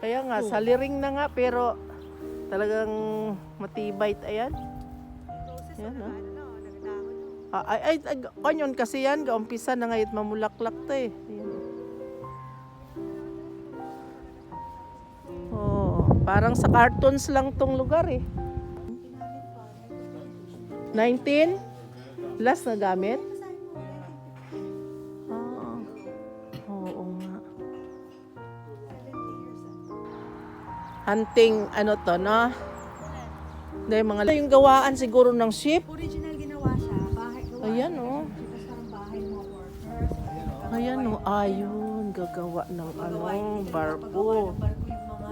Kaya nga, saliring na nga, pero talagang matibay. Ayan. Ayan, oh. Kanyon kasi yan, kaumpisa na ngayon mamulaklak to eh. Ayan. Oh, parang sa cartoons lang tong lugar eh. 19? Last na gamit? Oo nga. Hunting, ano to, no? Dahil mga yung gawaan siguro ng ship. Original ginawa siya. Bahay gawa. Ayan, oh. Tapos parang bahay mga workers. Ayan, oh. Ayun, gagawa ng barko. Barko yung mga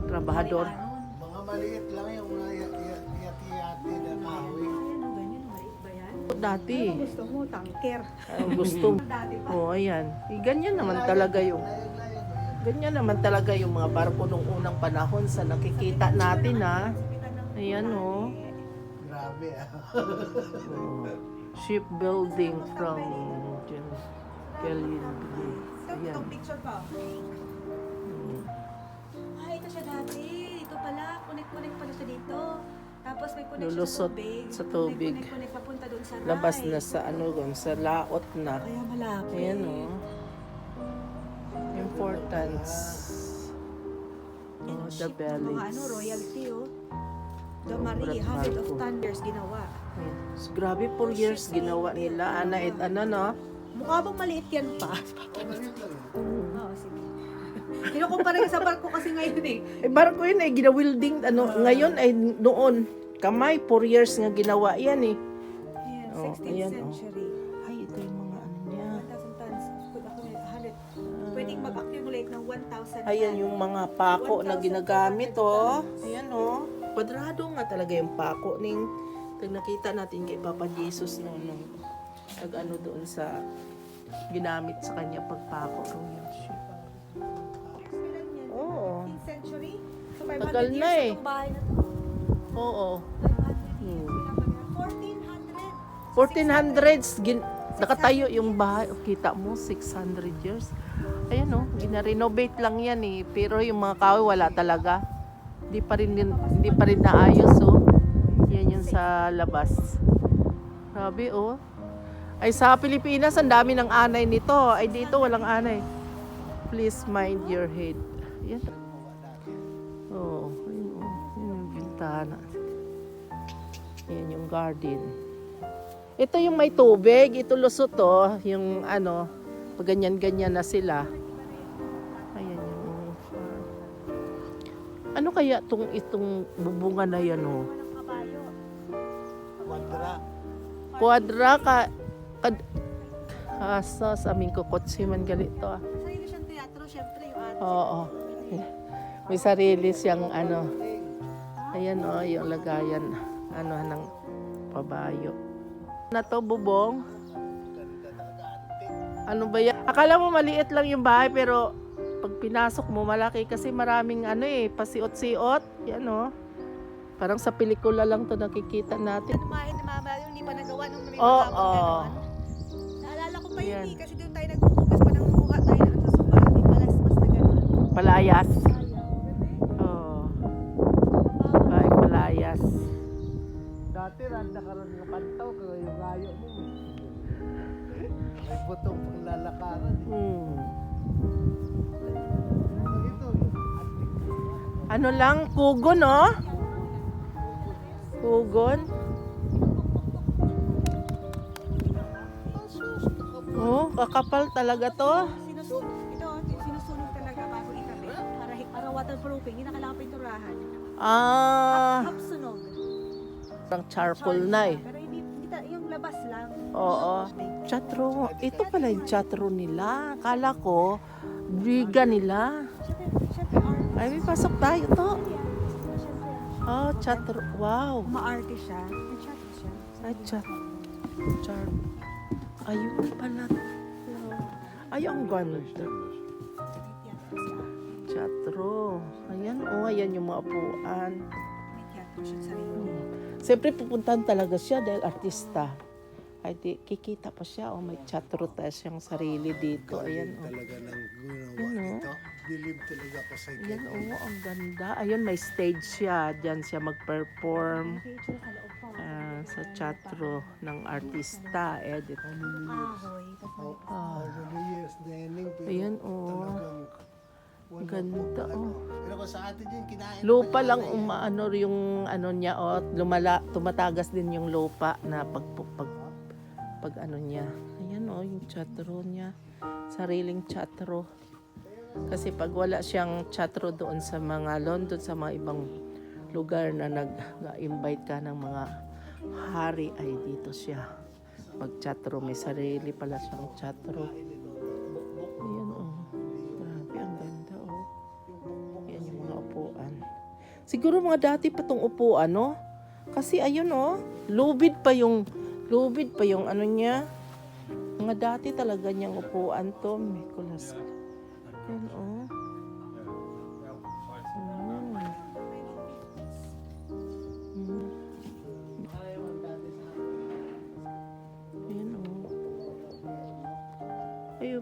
Trabahador. Mga maliit lang yung mga yati-yati na kahoy. Ayan, ganyan. Maliit ba yan? Dati. Gusto mo, tanker. Gusto. Dati pa. Oh, ayan. Ganyan naman talaga yung mga barko nung unang panahon sa nakikita natin, ha. Ayan, oh. Grabe ah. Shipbuilding from Kelly. Ayan. Itong picture pa. Ito siya dati. Ito pala. Connect pala siya dito. Tapos may connection Lulusot sa tubig. sa tubig. Connect papunta doon sa Labas Rai. na sa sa laot na. Kaya malapit. Ayan, oh. Importance. Yan Oh, ang the ship ng bellies. mga royalty, oh. The Oh, Marie, Brat 100 of Barko. 10 years ginawa. Ayan. Grabe, 4 years ginawa nila. No? Mukha bang maliit yan pa? Maliit lang yun. Oo, sige. Kinukumpara sa barko kasi ngayon eh. Barko yun ay gina-wielding, ngayon ay noon. Kamay, 4 years nga ginawa yan eh. Ayan, Oh, 16th ayan, oh. century. Ay, ito yung mga ano niya. 1,000 tons. Put ako may 100. Pwedeng mag-accumulate ng 1,000 Ayan yung mga pako na ginagamit, oh. Ayan, oh. Kwadrado nga talaga yung pako ning nakita natin kay Papa Jesus noon nag-ano doon sa ginamit sa kanya pagpako royal ship. Oo. 15th century. So, 500 Tagal na years eh. itong bahay na to. Oo. 500 years. 1400. 1400s nakatayo yung bahay. O, kita mo 600 years. Ayan, oh, gina-renovate lang yan eh. Pero yung mga kahoy wala talaga. Hindi pa rin naayos, oh. Yan yung sa labas. Grabe, oh. Ay, sa Pilipinas, ang dami ng anay nito. Ay, dito walang anay. Please mind your head. Yan. Oh, ayun, oh. Yan yung bintana. Yan yung garden. Ito yung may tubig. Ito lusot, oh. Yung ano, pag ganyan-ganyan na sila. Ayan yung farm. Ano kaya itong bubunga na yan, oh? Quadra. Quadra sa aming kukotsi man galito, ah. Sarili siyang teatro, syempre yung ate. Oo. May sarili siyang ano. Ayan, oh, yung lagayan ano ng pabayo. Na to, bubong. Ano ba yan? Akala mo maliit lang yung bahay pero pag pinasok mo malaki kasi maraming ano eh, pasiot-siot. Yan, oh. Parang sa pelikula lang to nakikita natin. Lumahin na mama, yung hindi pa nagawa nung may Oo. ganon. Naalala ko pa yun Yan. eh, kasi doon tayo nagbubugas pa ng mukha tayo ng sa sopa. May palaspas na ganon. Palayas. Ayaw. Oh. Bahay palayas. Dati randa ka rin ng pantaw kaya yung rayo mo. May butong pang lalakaran eh. Ito yung antik. Ano lang, kugon, oh. Kugon. Oh, kakapal talaga to. Sinusunog talaga bago itabi. Para waterproofing, hindi na kailangan pinturahan. Ah, Half sunog. parang charcoal na eh. Pero hindi yung labas lang. Oo. Chatro. Ito pala yung chatro nila. Akala ko, briga nila. Siyempre, Ay, may pasok tayo to. siyempre. Oh, chatro. Wow. Ma-arte siya. May chat siya. Ay, char. Ayun pala. Ay, ang ganda. Chatro. Ayan, oh, ayan yung mga upuan. May teatro siya sa sarili. Siyempre, pupuntahan talaga siya dahil artista. Ay, di, kikita pa siya. Oh, may chatro tayo siyang sarili dito. Ayan, oh. Talaga ng ginawa Ano? ito. Bilib talaga ako sa Ayan, ganyan. oo, ang ganda. Ayun, may stage siya. Diyan siya mag-perform Picture sa loob pa. sa teatro ng artista, Edith. Ahoy. Tapos How many years na yan, pero Ayan, oo. talagang wala Ganda, po talaga. oh. Pero kung sa atin yun, kinain Lupa talaga lang yan. umaano yung ano niya, tumatagas din yung lupa na pag ano niya. Ayan yung teatro niya. Sariling teatro. Kasi pag wala siyang teatro doon sa mga London, sa mga ibang lugar na nag-invite ka ng mga hari, ay dito siya. Mag-teatro, may sarili pala siyang teatro. Ayan grabe, ang ganda Ayan yung mga upuan. Siguro mga dati pa tong upuan, no? Kasi ayun, lubid pa yung ano niya. Mga dati talaga niyang upuan to, Nicholas. Ayan, Ayan, Ayun,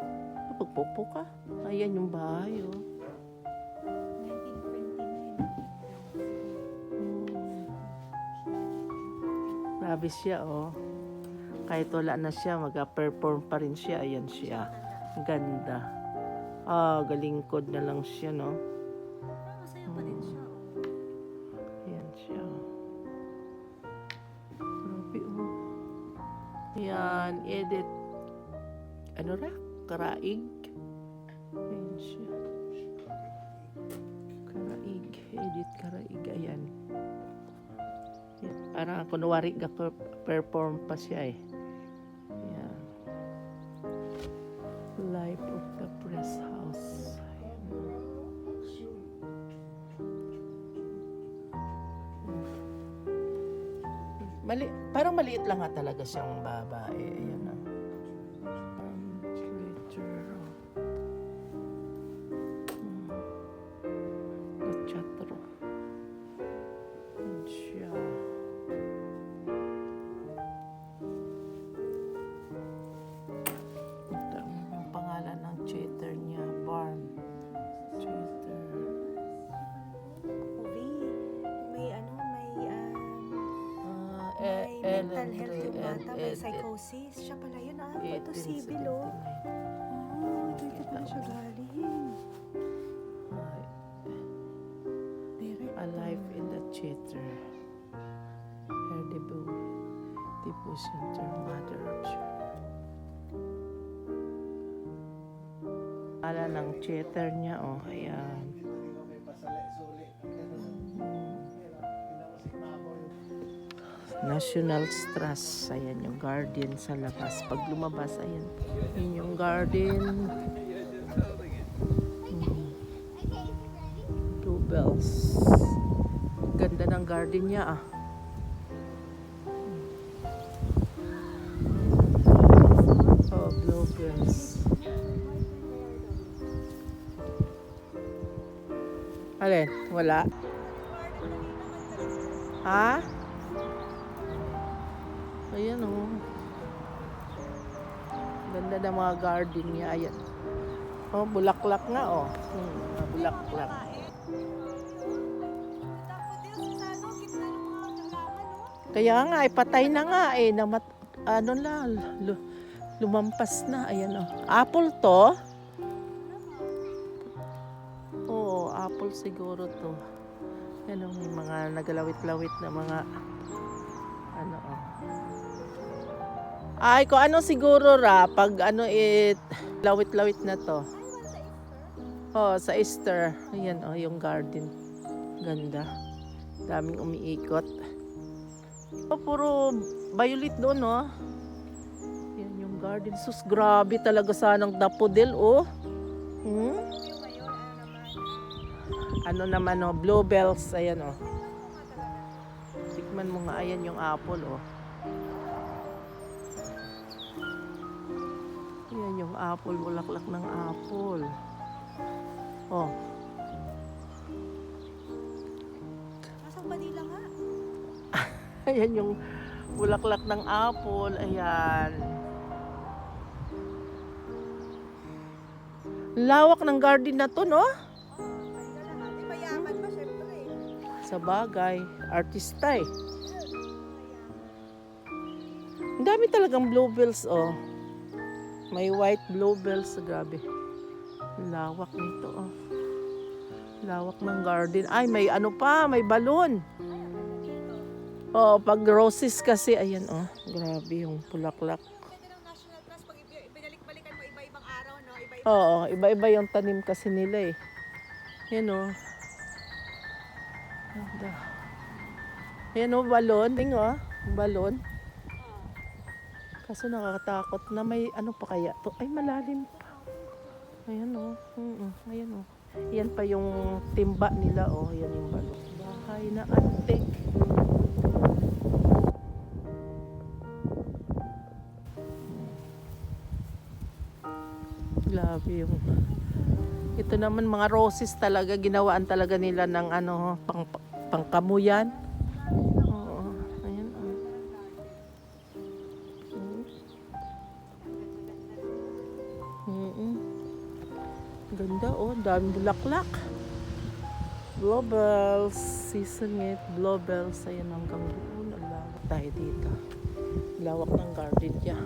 pagpupo ka. Ayan yung bahay, 1929. Grabe siya, Kahit wala na siya, mag-perform pa rin siya. Ayan siya. Ganda. Galingkod na lang siya, no? Masaya pa din siya. Ayan siya. Grabe, Ayan, edit. Ano ra? Karaig. Ayan siya. Karaig. Edit Karaig. Ayan. Parang kunwari perform pa siya, Ayan. Life of the Press House. Parang maliit lang nga talaga siyang babae. Ayan na. The teatro. Ayan siya. Ito yung pangalan ng theater niya. Barn. Theater. Ubi, may Ellen mental health yung Ray bata, may and psychosis. Siya pala yun, ito 1879. civil, dito pala siya galing. Direct. A Life in the Theater. Her debut center, Mother of Ala ng theater niya, ayan. National Trust, ayan yung garden sa labas. Pag lumabas, ayan, yun yung garden. Bluebells. Ganda ng garden niya, bluebells. Alin? Wala? Ha? Ayan, Ganda ng mga garden niya. Ayan. Bulaklak nga, bulaklak. Kaya nga, patay na nga, lumampas na. Ayan, Apple to? Oo, apple siguro to. Yan, may mga nagalawit-lawit na mga Ay, kung ano siguro pag lawit-lawit na to. Sa Easter. Ayan, yung garden. Ganda. Daming umiikot. Puro violet doon, Yan yung garden. Sus, grabe talaga sanang dapodil, Ano naman, bluebells. Ayan, Tikman mo nga, ayan yung apple, Ayan yung apple, bulaklak ng apple. Nasang Manila nga? Ayan yung bulaklak ng apple. Ayan. Lawak ng garden na to, no? Sa bagay, artista eh. Ang dami talagang bluebells, oh. May white bluebells, grabe. Lawak nito, oh. Lawak ng garden. Ay, may ano pa, may balon. Oh, pag roses kasi, ayan, oh. Grabe yung bulaklak. Pwede ng National Trust pag ibalik-balikan mo iba-ibang araw, no? Oo, iba-iba yung tanim kasi nila eh. Yan o. Ganda. Yan o, balon. Tingnan o, balon. Kaso nakakatakot na may ano pa kaya to. Ay, malalim pa. Ayan o. Ayan o. Yan pa yung timba nila o. Yan yung balon. Bahay na antik. Grabe yung ito naman mga roses talaga ginawaan talaga nila ng ano pangkamuyan. Oo, ayan oh. Ganda oh, daming bulaklak. Bluebells, season it, bluebells, ayan hanggang doon. Lawak tayo dito. Lawak ng garden niya.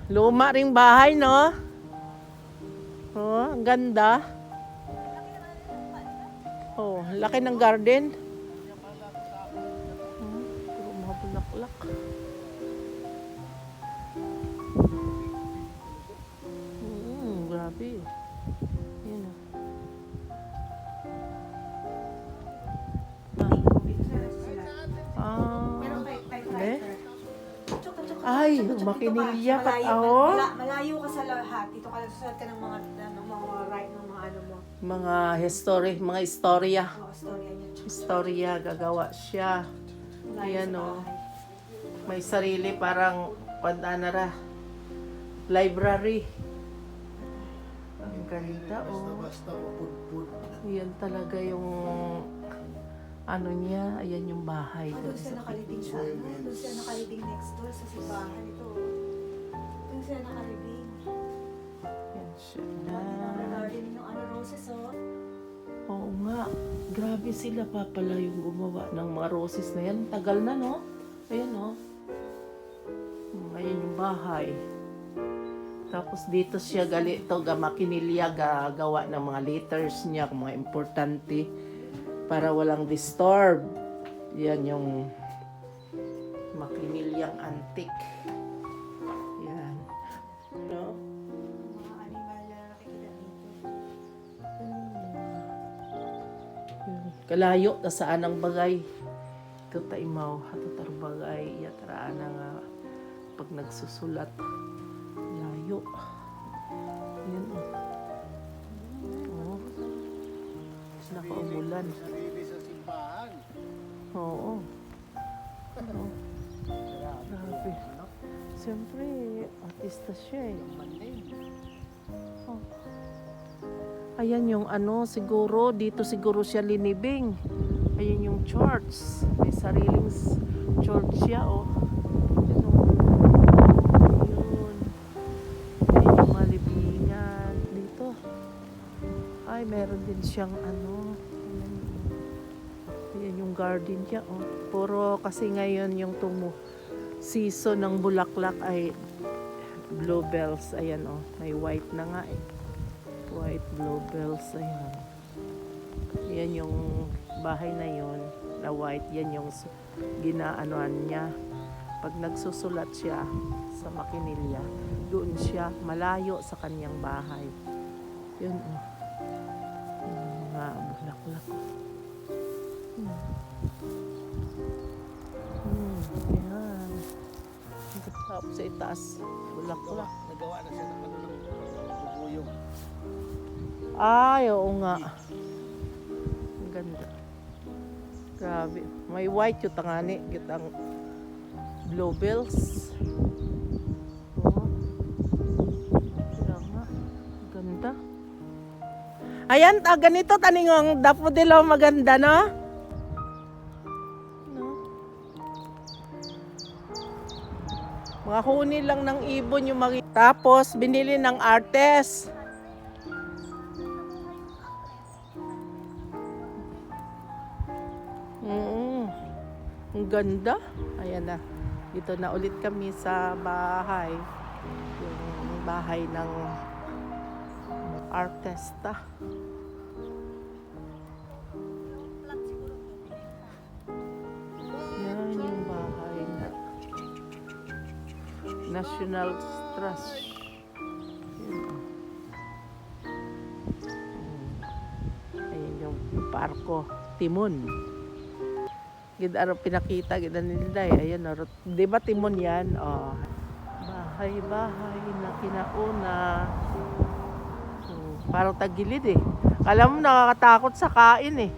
Luma ring bahay, no? Oh, ang ganda. Oh, laki ng garden. Puro mga bulaklak. Grabe. Yan oh. Eh? Ay, makinilya pat ako. Malayo ka sa lahat. Dito ka nagsusulat ka ng mga right ng mga ano mo. Mga history, mga istorya. Mga storya niya. Istorya, gagawa siya. Malayo Ayan sa oh. bahay. May sarili parang pandanara. Library. Ang ganda oh. Basta mapudpud. Yan talaga yung ano niya, ayan yung bahay. Doon siya nakalibing sa ano? Doon siya nakalibing next door sa simbahan ito. Doon siya nakalibing. Yan siya. Garden yung ano roses oh. Oo nga. Grabe sila pa pala yung gumawa ng mga roses na yan. Tagal na, no? Ayan, no? Ayan yung bahay. Tapos dito siya makinilya gagawa ng mga letters niya, mga importante para walang disturb. Yan yung makinilyang antik. Yan. No? Mga animal na nakikita dito. Kalayo ta saan ang bagay. Ito taimaw hatatar bagay yatraan nga pag nagsusulat. Layo. Yan oh. Oh. Nakaumulan. Sarili sa simbahan. Oo. Oo. Grabe. Siyempre, artista siya eh. Oh. Ayan yung ano, siguro, dito siguro siya linibing. Ayan yung church. May sariling church siya, oh. Ito. Ayun. Ayan yung mga libingan. Dito. Ay, meron din siyang ano. Ayan yung garden niya, oh. Puro kasi ngayon yung season ng bulaklak ay bluebells. Ayan, oh. May white na nga, eh. White bluebells, ayan. Yan yung bahay na yon na white. Yan yung ginaanoan niya. Pag nagsusulat siya sa makinilya, doon siya malayo sa kanyang bahay. Yun, oh. Yung mga bulaklak. Ayan. Tapos sa itaas, bulaklak. Nagawa na siya ng ano ng bubuyog. Ay, oo nga. Ang ganda. Grabe. May white yung tangani. Gitang bluebells. Oo. Kaya nga. Ganda. Ayan, ganito taningong daffodil maganda, no? No? Mga huni lang ng ibon yung Tapos, binili ng artist. Ang ganda. Ayan na. Dito na ulit kami sa bahay. Yung bahay ng artista. Yan yung bahay na National Trust. Ayan yung parko. Timon. Gidaro pinakita gid nila ayan oh. 'Di ba timon 'yan? Oh. Bahay na kinauna. Parang tagilid eh. Alam mo nakakatakot sa kain eh.